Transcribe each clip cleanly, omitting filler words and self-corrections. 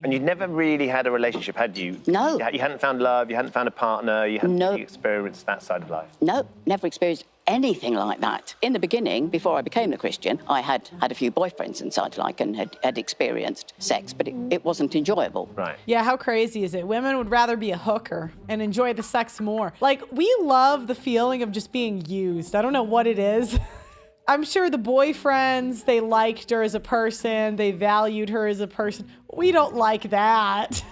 And you'd never really had a relationship, had you? No. You hadn't found love, you hadn't found a partner, you hadn't really experienced that side of life? No, never experienced anything like that. In the beginning, before I became a Christian, I had a few boyfriends and such like and had experienced sex, but it wasn't enjoyable. Right. Yeah, how crazy is it? Women would rather be a hooker and enjoy the sex more. Like, we love the feeling of just being used. I don't know what it is. I'm sure the boyfriends, they liked her as a person. They valued her as a person. We don't like that.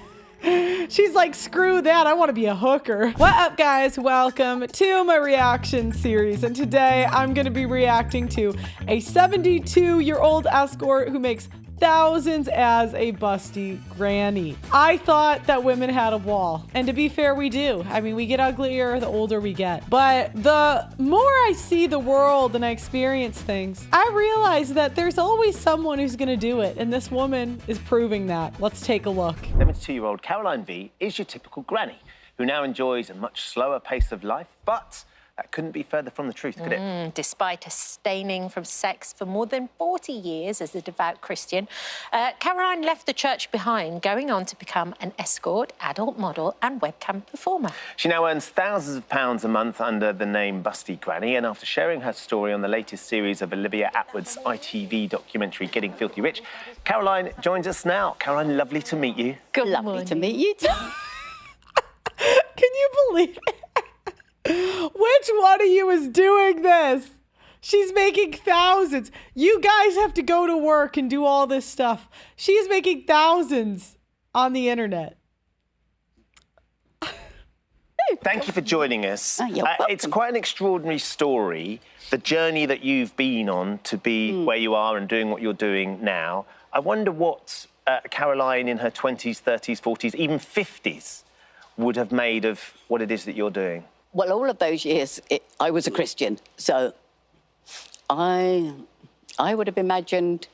She's like, screw that. I want to be a hooker. What up, guys? Welcome to my reaction series. And today I'm going to be reacting to a 72-year-old escort who makes thousands as a busty granny. I thought that women had a wall. And to be fair, we do. I mean, we get uglier the older we get. But the more I see the world and I experience things, I realize that there's always someone who's gonna do it. And this woman is proving that. Let's take a look. 72-year-old Caroline V is your typical granny who now enjoys a much slower pace of life, but that couldn't be further from the truth, could it? Despite abstaining from sex for more than 40 years as a devout Christian, Caroline left the church behind, going on to become an escort, adult model and webcam performer. She now earns thousands of pounds a month under the name Busty Granny, and after sharing her story on the latest series of Olivia Attwood's ITV documentary Getting Filthy Rich, Caroline joins us now. Caroline, lovely to meet you. Good Lovely morning. to meet you too. Can you believe it? Which one of you is doing this? She's making thousands. You guys have to go to work and do all this stuff. She's making thousands on the internet. Thank you for joining us. Oh, you're welcome. It's quite an extraordinary story, the journey that you've been on to be where you are and doing what you're doing now. I wonder what Caroline in her 20s, 30s, 40s, even 50s would have made of what it is that you're doing. Well, all of those years, I was a Christian, so I would have imagined,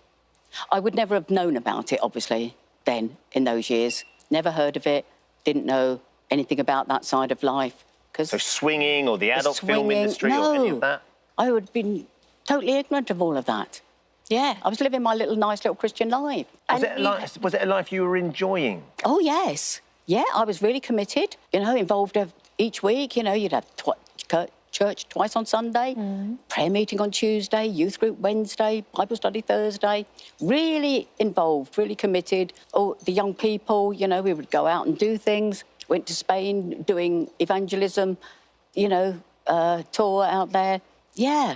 I would never have known about it, obviously, then, in those years. Never heard of it, didn't know anything about that side of life. So swinging or the adult film industry or any of that? I would have been totally ignorant of all of that. Yeah, I was living my nice little Christian life. Was it a life you were enjoying? Oh, yes. Yeah, I was really committed, involved each week. You'd have church twice on Sunday, prayer meeting on Tuesday, youth group Wednesday, Bible study Thursday. Really involved, really committed. Oh, the young people, we would go out and do things. Went to Spain doing evangelism, tour out there. Yeah,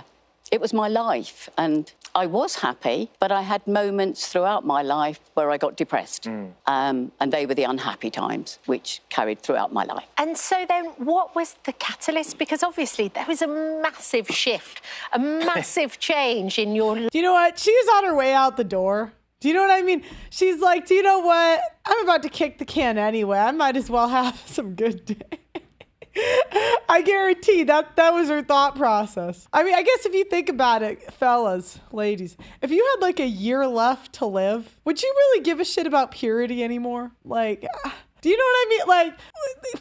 it was my life. And I was happy, but I had moments throughout my life where I got depressed. And they were the unhappy times, which carried throughout my life. And so then what was the catalyst? Because obviously there was a massive shift, a massive change in your life. Do you know what? She was on her way out the door. Do you know what I mean? She's like, do you know what? I'm about to kick the can anyway. I might as well have some good day. I guarantee that was her thought process. I mean, I guess if you think about it, fellas, ladies, if you had like a year left to live, would you really give a shit about purity anymore? Like, do you know what I mean? Like,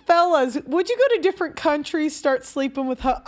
fellas, would you go to different countries, start sleeping with her?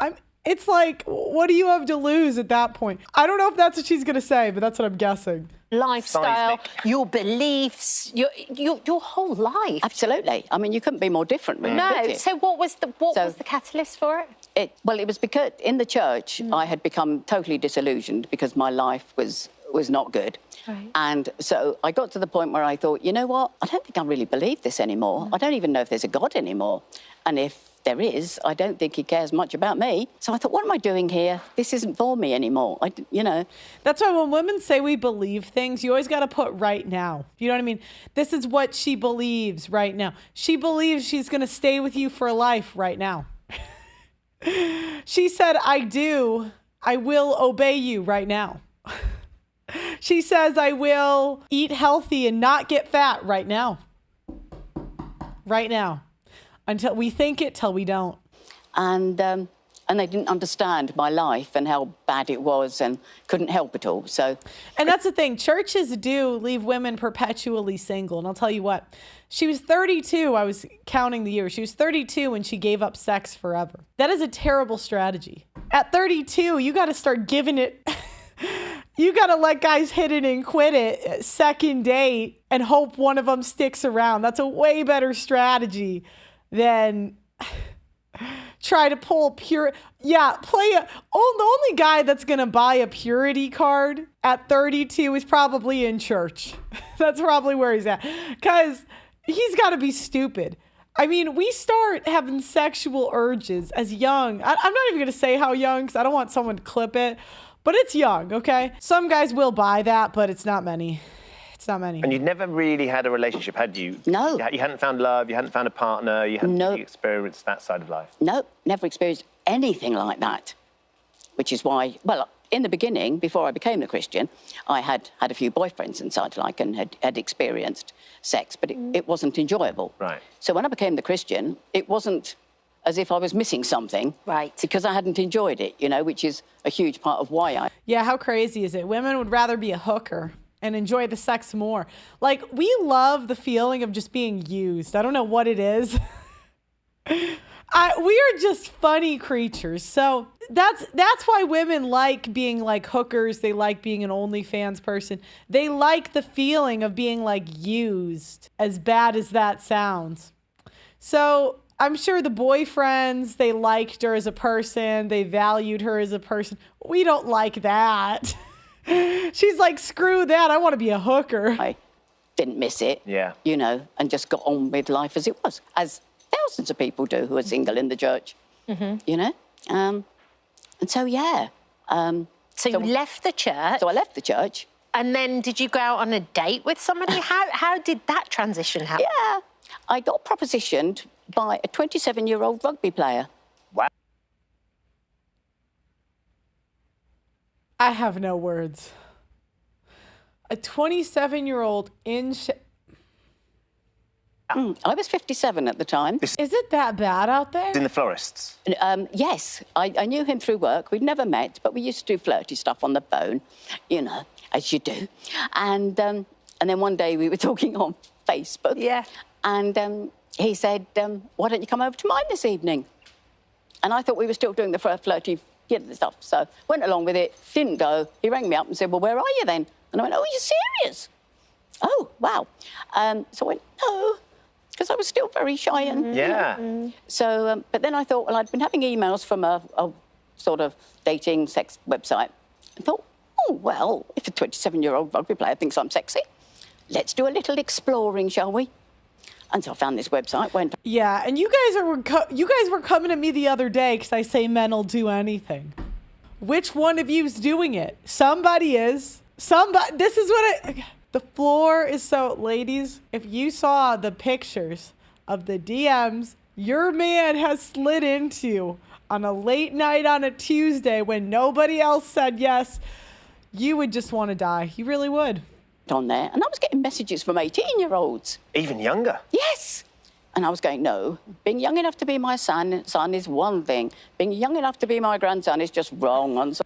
It's like, what do you have to lose at that point? I don't know if that's what she's going to say, but that's what I'm guessing. Lifestyle, Seismic. your beliefs, your whole life. Absolutely. I mean, you couldn't be more different, really, could No. you? So what was the catalyst for it? Well, it was because in the church, I had become totally disillusioned because my life was not good. Right. And so I got to the point where I thought, you know what? I don't think I really believe this anymore. I don't even know if there's a God anymore. And if there is, I don't think he cares much about me. So I thought, what am I doing here? This isn't for me anymore. That's why when women say we believe things, you always got to put right now. You know what I mean? This is what she believes right now. She believes she's going to stay with you for life right now. She said, I will obey you right now. She says, I will eat healthy and not get fat right now. Right now. Until we think it, till we don't. And they didn't understand my life and how bad it was and couldn't help it all. So, and that's the thing. Churches do leave women perpetually single. And I'll tell you what, she was 32. I was counting the years. She was 32 when she gave up sex forever. That is a terrible strategy. At 32, you got to start giving it. You got to let guys hit it and quit it second date and hope one of them sticks around. That's a way better strategy than try to pull pure. Yeah, the only guy that's going to buy a purity card at 32 is probably in church. That's probably where he's at. Because he's got to be stupid. I mean, we start having sexual urges as young. I'm not even going to say how young because I don't want someone to clip it. But it's young, okay? Some guys will buy that, but it's not many. It's not many. And you'd never really had a relationship, had you? No. You hadn't found love, you hadn't found a partner, you hadn't really experienced that side of life? No, never experienced anything like that. Which is why, well, in the beginning, before I became a Christian, I had a few boyfriends and such like and had experienced sex, but it wasn't enjoyable. Right. So when I became the Christian, it wasn't as if I was missing something. Right. Because I hadn't enjoyed it, you know, which is a huge part of why I... Yeah, how crazy is it? Women would rather be a hooker and enjoy the sex more. Like, we love the feeling of just being used. I don't know what it is. We are just funny creatures. So that's why women like being like hookers. They like being an OnlyFans person. They like the feeling of being like used, as bad as that sounds. So I'm sure the boyfriends, they liked her as a person. They valued her as a person. We don't like that. She's like, screw that. I want to be a hooker. I didn't miss it, Yeah. you know, and just got on with life as it was, as thousands of people do who are single in the church, you know? And so, yeah. So you left the church. So I left the church. And then did you go out on a date with somebody? How did that transition happen? Yeah. I got propositioned by a 27-year-old rugby player. Wow. I have no words. A 27-year-old in... I was 57 at the time. Is it that bad out there? In the florists? Yes, I knew him through work. We'd never met, but we used to do flirty stuff on the phone, you know, as you do. And then one day we were talking on Facebook. Yeah. And he said, why don't you come over to mine this evening? And I thought we were still doing the flirty stuff. So went along with it, didn't go. He rang me up and said, well, where are you then? And I went, oh, you're serious? Oh, wow. So I went, no, because I was still very shy. And Yeah. So, but then I thought, well, I'd been having emails from a sort of dating sex website. I thought, oh, well, if a 27-year-old rugby player thinks I'm sexy, let's do a little exploring, shall we? And so I found this website, went... Yeah, and you guys were coming at me the other day because I say men will do anything. Which one of you's doing it? Somebody is. Somebody... This is what the floor is so... Ladies, if you saw the pictures of the DMs your man has slid into on a late night on a Tuesday when nobody else said yes, you would just want to die. You really would. On there, and I was getting messages from 18-year-olds. Even younger? Yes. And I was going, no, being young enough to be my son is one thing. Being young enough to be my grandson is just wrong. And so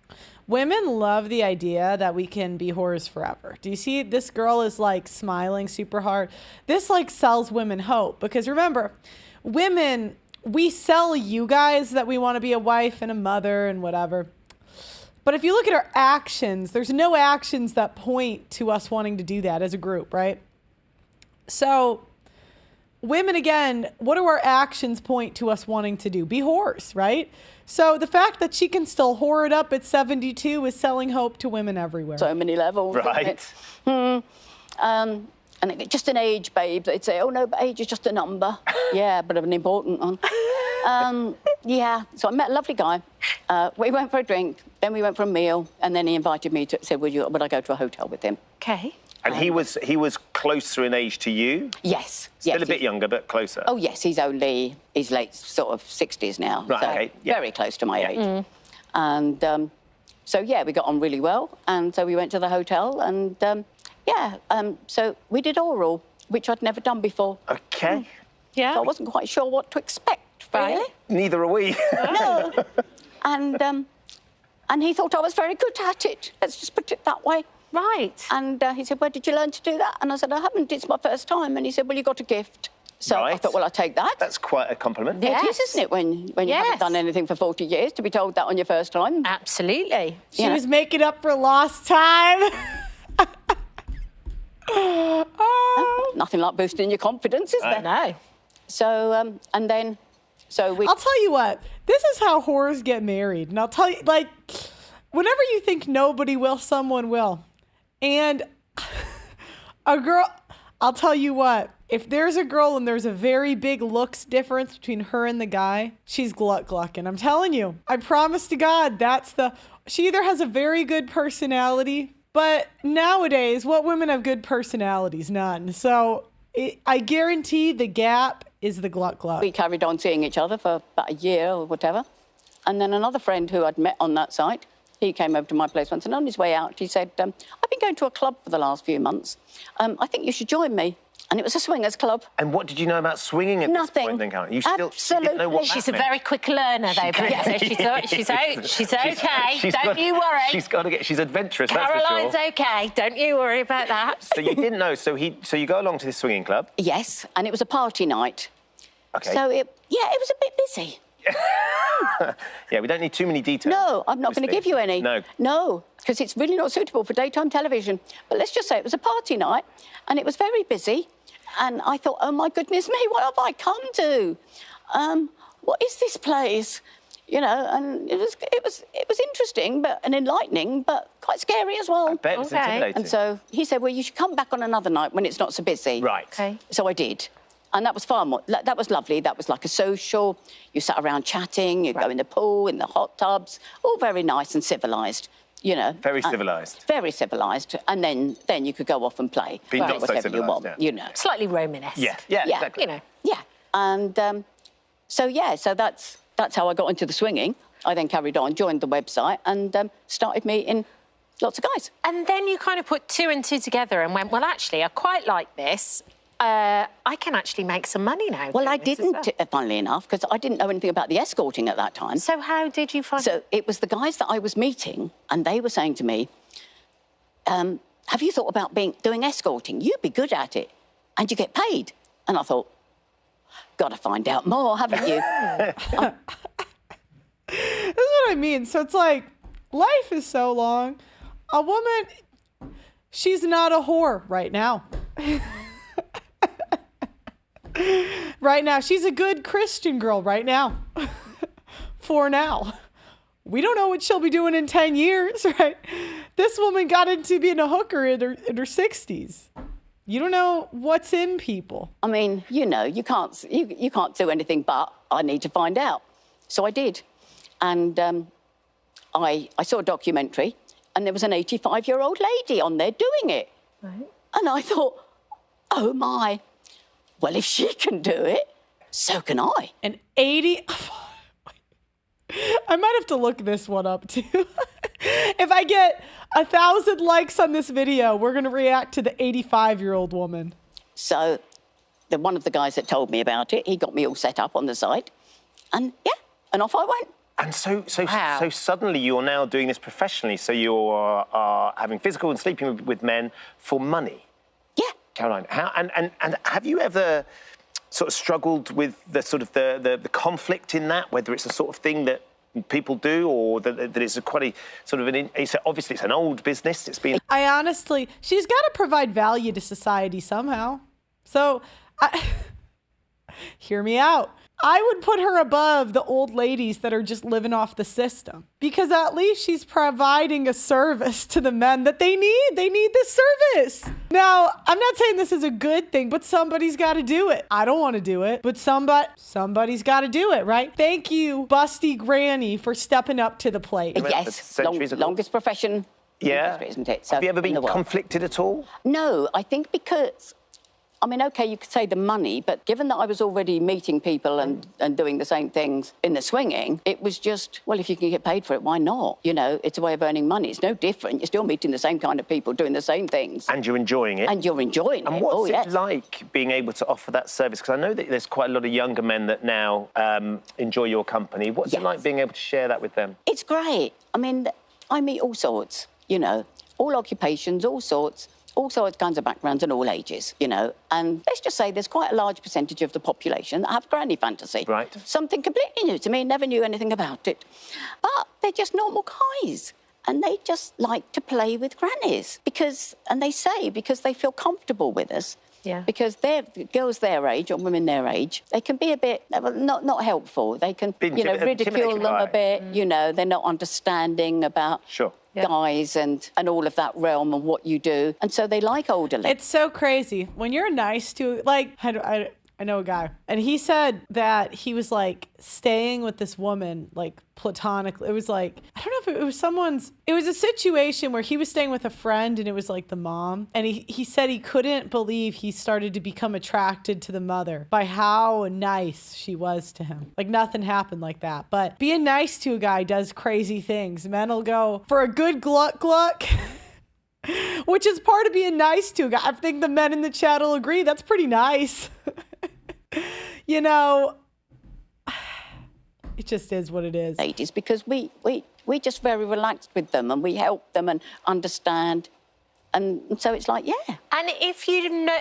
women love the idea that we can be whores forever. Do you see? This girl is like smiling super hard. This like sells women hope because remember, women, we sell you guys that we want to be a wife and a mother and whatever. But if you look at our actions, there's no actions that point to us wanting to do that as a group, right? So women, again, what do our actions point to us wanting to do? Be whores, right? So the fact that she can still whore it up at 72 is selling hope to women everywhere. so many levels. Right. And just an age, babe. They'd say, oh, no, but age is just a number. Yeah, but an important one. Yeah, so I met a lovely guy. We went for a drink, then we went for a meal, and then he invited me to, said, would I go to a hotel with him? Okay. And he was closer in age to you? Yes. Still yes, a bit younger, but closer? Oh, yes, he's late sort of 60s now. Right, so okay, yeah. very close to my age. And so, yeah, we got on really well. And so we went to the hotel and, so we did oral, which I'd never done before. Okay. Yeah. So I wasn't quite sure what to expect, really. Really? Neither are we. No. And he thought I was very good at it. Let's just put it that way. Right. And he said, where did you learn to do that? And I said, I haven't. It's my first time. And he said, well, you got a gift. So I Right. thought, well, I'll take that. That's quite a compliment. Yeah. It is, isn't it, when you haven't Yes. done anything for 40 years, to be told that on your first time? Absolutely. She Yeah. was making up for lost time. Oh. Nothing like boosting your confidence, is there? No. So, and then, so we... I'll tell you what, this is how whores get married. And I'll tell you, like, whenever you think nobody will, someone will. And a girl, I'll tell you what, if there's a girl and there's a very big looks difference between her and the guy, she's glucking. I'm telling you, I promise to God, she either has a very good personality, but nowadays, what women have good personalities? None. So I guarantee the gap is the gluck. We carried on seeing each other for about a year or whatever. And then another friend who I'd met on that site, he came over to my place once, and on his way out, he said, I've been going to a club for the last few months. I think you should join me. And it was a swingers club. And what did you know about swinging at Nothing. this point then, Karen? You Absolutely. didn't know what She's that a meant. very quick learner, though, Becky. She's okay. Don't you worry. She's adventurous, that's for Caroline's sure. okay. Don't you worry about that. So you didn't know. So you go along to this swinging club. Yes, and it was a party night. Okay. So, it was a bit busy. Yeah, we don't need too many details. No, I'm not going to give you any. No. Because it's really not suitable for daytime television. But let's just say it was a party night, and it was very busy. And I thought, oh my goodness me, what have I come to? What is this place? You know, and it was interesting, and enlightening, but quite scary as well. I bet it's Okay. intimidating. And so he said, well, you should come back on another night when it's not so busy. Right. Okay. So I did. And that was far more, that was lovely. That was like a social. You sat around chatting, you go in the pool, in the hot tubs, all very nice and civilised, you know. Very civilised. Very civilised. And then you could go off and play. But not so whatever you civilised, want, yeah. you know. Slightly Romanesque. Yeah, Yeah. exactly. You know. Yeah. And so that's how I got into the swinging. I then carried on, joined the website, and started meeting lots of guys. And then you kind of put two and two together and went, well, actually, I quite like this. I can actually make some money now. Well, I doing this as didn't, well. funnily enough, because I didn't know anything about the escorting at that time. So how did you find So it was the guys that I was meeting, and they were saying to me, have you thought about doing escorting? You'd be good at it, and you get paid. And I thought, got to find out more, haven't you? That's what I mean. So it's like, life is so long. A woman, she's not a whore right now. Right now. She's a good Christian girl right now. For now. We don't know what she'll be doing in 10 years, right? This woman got into being a hooker in her 60s. You don't know what's in people. I mean, you know, you can't do anything but I need to find out. So I did. And I saw a documentary, and there was an 85-year-old lady on there doing it. Right. And I thought, oh my, well, if she can do it, so can I. An 80... I might have to look this one up, too. If I get 1,000 likes on this video, we're going to react to the 85-year-old woman. So one of the guys that told me about it, he got me all set up on the site. And, yeah, and off I went. And so Wow. suddenly you're now doing this professionally. So you are having physical and sleeping with men for money. Yeah. Caroline, and have you ever sort of struggled with the sort of the conflict in that, whether it's a sort of thing that people do, or that it's quite a sort of obviously it's an old business. It's been. I honestly, she's got to provide value to society somehow. So, hear me out. I would put her above the old ladies that are just living off the system, because at least she's providing a service to the men that they need. They need this service. Now, I'm not saying this is a good thing, but somebody's got to do it. I don't want to do it, but somebody's got to do it, right? Thank you, Busty Granny, for stepping up to the plate. Yes, centuries ago. longest profession. Yeah. History, isn't it? So, Have you ever in been the world. conflicted at all? No, I think because, I mean, OK, you could say the money, but given that I was already meeting people and doing the same things in the swinging, it was just, well, if you can get paid for it, why not? You know, it's a way of earning money. It's no different. You're still meeting the same kind of people, doing the same things. And you're enjoying it. And you're enjoying And it. what's Oh, it yes. like being able to offer that service? Because I know that there's quite a lot of younger men that now enjoy your company. What's it Yes. like being able to share that with them? It's great. I mean, I meet all sorts, you know, all occupations, all sorts. all sorts kinds of backgrounds and all ages, you know. And let's just say there's quite a large percentage of the population that have granny fantasy. Right. Something completely new to me, never knew anything about it. But they're just normal guys. And they just like to play with grannies because they feel comfortable with us. Yeah. Because they're girls their age or women their age, they can be a bit not helpful. They can, ridicule them a bit. You know, they're not understanding about guys and all of that realm and what you do. And so they like older ladies. It's so crazy. When you're nice to, like, I know a guy, and he said that he was, like, staying with this woman, like, platonically. It was, like, I don't know if it was it was a situation where he was staying with a friend, and it was, like, the mom. And he said he couldn't believe he started to become attracted to the mother by how nice she was to him. Like, nothing happened like that. But being nice to a guy does crazy things. Men will go for a good gluck, which is part of being nice to a guy. I think the men in the chat will agree. That's pretty nice. You know, it just is what it is. Ladies, because we just very relaxed with them and we help them and understand. And so it's like, yeah. And if you know,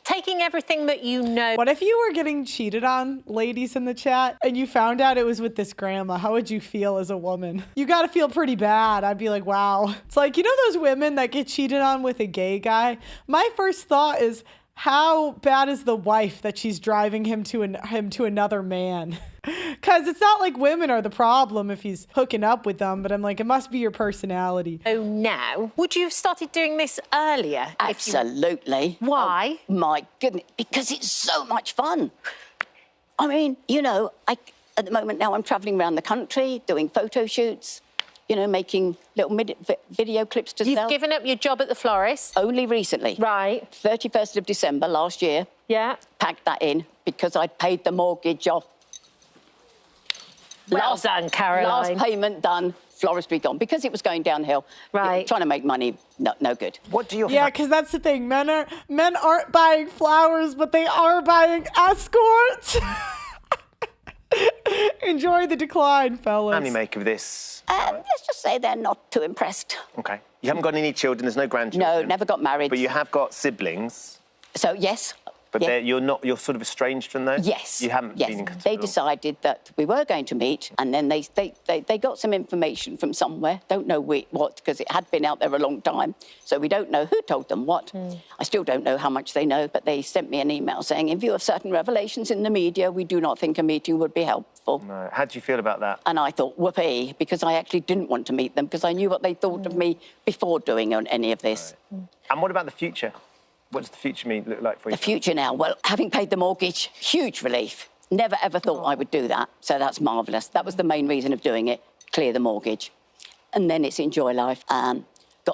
taking everything that you know. What if you were getting cheated on, ladies in the chat, and you found out it was with this grandma? How would you feel as a woman? You got to feel pretty bad. I'd be like, wow. It's like, you know those women that get cheated on with a gay guy? My first thought is, how bad is the wife that she's driving him to another man? Because it's not like women are the problem if he's hooking up with them, but I'm like, it must be your personality. Oh, now, would you have started doing this earlier? Absolutely. Why? Oh, my goodness, because it's so much fun. I mean, you know, at the moment now I'm travelling around the country doing photo shoots, you know, making little video clips to sell. You've given up your job at the florist? Only recently. Right. 31st of December last year. Yeah. Packed that in because I'd paid the mortgage off. Well done, Caroline. Last payment done, floristry gone. Because it was going downhill. Right. Trying to make money, no good. What do you Yeah, because that's the thing. Men aren't buying flowers, but they are buying escorts. Enjoy the decline, fellas. How do you make of this? Let's just say they're not too impressed. Okay. You haven't got any children, there's no grandchildren. No, never got married. But you have got siblings. So, yes. But you're sort of estranged from those? Yes. You haven't been in contact. They decided that we were going to meet, and then they got some information from somewhere. Don't know what, because it had been out there a long time. So we don't know who told them what. I still don't know how much they know, but they sent me an email saying, in view of certain revelations in the media, we do not think a meeting would be helpful. No. How do you feel about that? And I thought, whoopee, because I actually didn't want to meet them, because I knew what they thought of me before doing any of this. Right. And what about the future? What does the future look like for you? The future now, well, having paid the mortgage, huge relief. Never, ever thought I would do that. So that's marvellous. That was the main reason of doing it, clear the mortgage. And then it's enjoy life. Got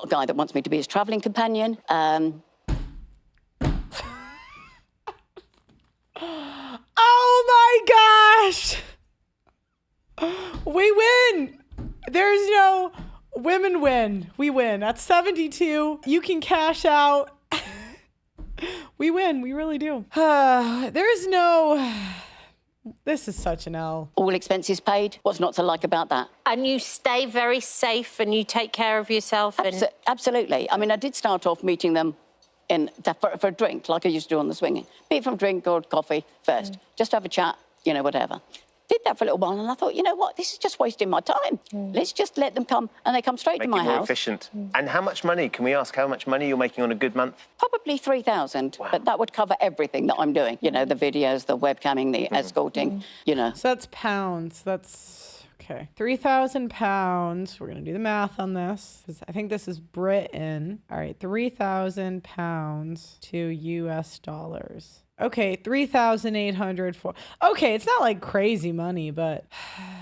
a guy that wants me to be his travelling companion. Oh, my gosh. We win. There's no women win. We win. At 72, you can cash out. We win. We really do. There's no... This is such an L. All expenses paid. What's not to like about that? And you stay very safe and you take care of yourself. Absolutely. I mean, I did start off meeting them for a drink, like I used to do on the swinging. Be it from drink or coffee first. Just have a chat, you know, whatever. Did that for a little while, and I thought, you know what, this is just wasting my time. Let's just let them come, and they come straight to my house. Make it more efficient. And how much money, can we ask how much money you're making on a good month? Probably 3,000, but that would cover everything that I'm doing. You know, the videos, the webcamming, the escorting, you know. So that's pounds. That's, okay. 3,000 pounds. We're going to do the math on this. I think this is Britain. All right, 3,000 pounds to US dollars. Okay, 3,800 for... Okay, it's not like crazy money, but...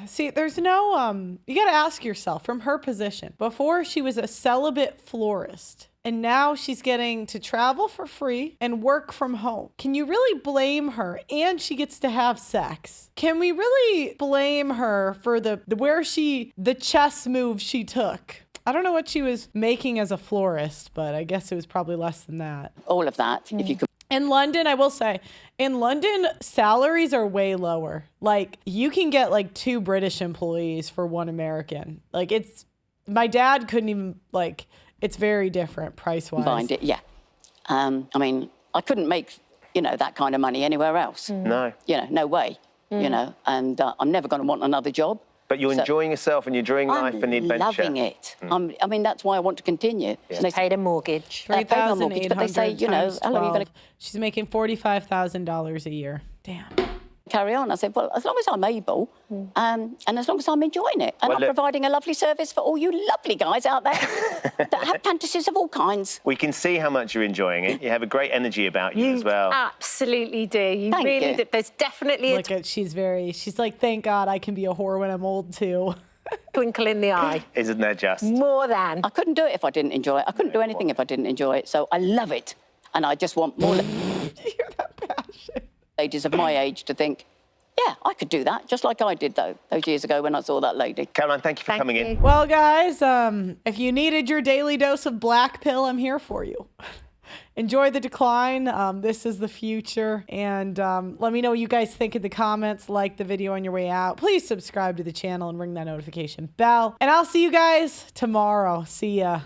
See, there's no... You got to ask yourself, from her position, before she was a celibate florist, and now she's getting to travel for free and work from home. Can you really blame her? And she gets to have sex. Can we really blame her for the chess move she took? I don't know what she was making as a florist, but I guess it was probably less than that. All of that, if you could... In London, I will say, in London, salaries are way lower. Like, you can get, like, 2 British employees for 1 American. Like, my dad couldn't even, like, It's very different price-wise. Combined it, yeah. I mean, I couldn't make, you know, that kind of money anywhere else. No. You know, no way, you know, and I'm never going to want another job. But you're enjoying yourself and you're enjoying life and the adventure. I'm loving it. I mean, that's why I want to continue. Yeah. And they Paid a mortgage. They paid my mortgage, but they say, you know, how long are you going to She's making $45,000 a year. Damn. carry on? I said, well, as long as I'm able, and as long as I'm enjoying it, and Well, I'm look- providing a lovely service for all you lovely guys out there that have fantasies of all kinds. We can see how much you're enjoying it. You have a great energy about you as well. Absolutely do. You Thank really you. do. There's definitely a Look at, she's like, thank God I can be a whore when I'm old too. twinkle in the eye. Isn't there just? More than. I couldn't do it if I didn't enjoy it. I couldn't do anything if I didn't enjoy it. So I love it, and I just want more ladies of my age to think, yeah, I could do that, just like I did those years ago when I saw that lady. Caroline, thank you for coming in. Well, guys, if you needed your daily dose of black pill, I'm here for you. Enjoy the decline. This is the future. And let me know what you guys think in the comments. Like the video on your way out. Please subscribe to the channel and ring that notification bell. And I'll see you guys tomorrow. See ya.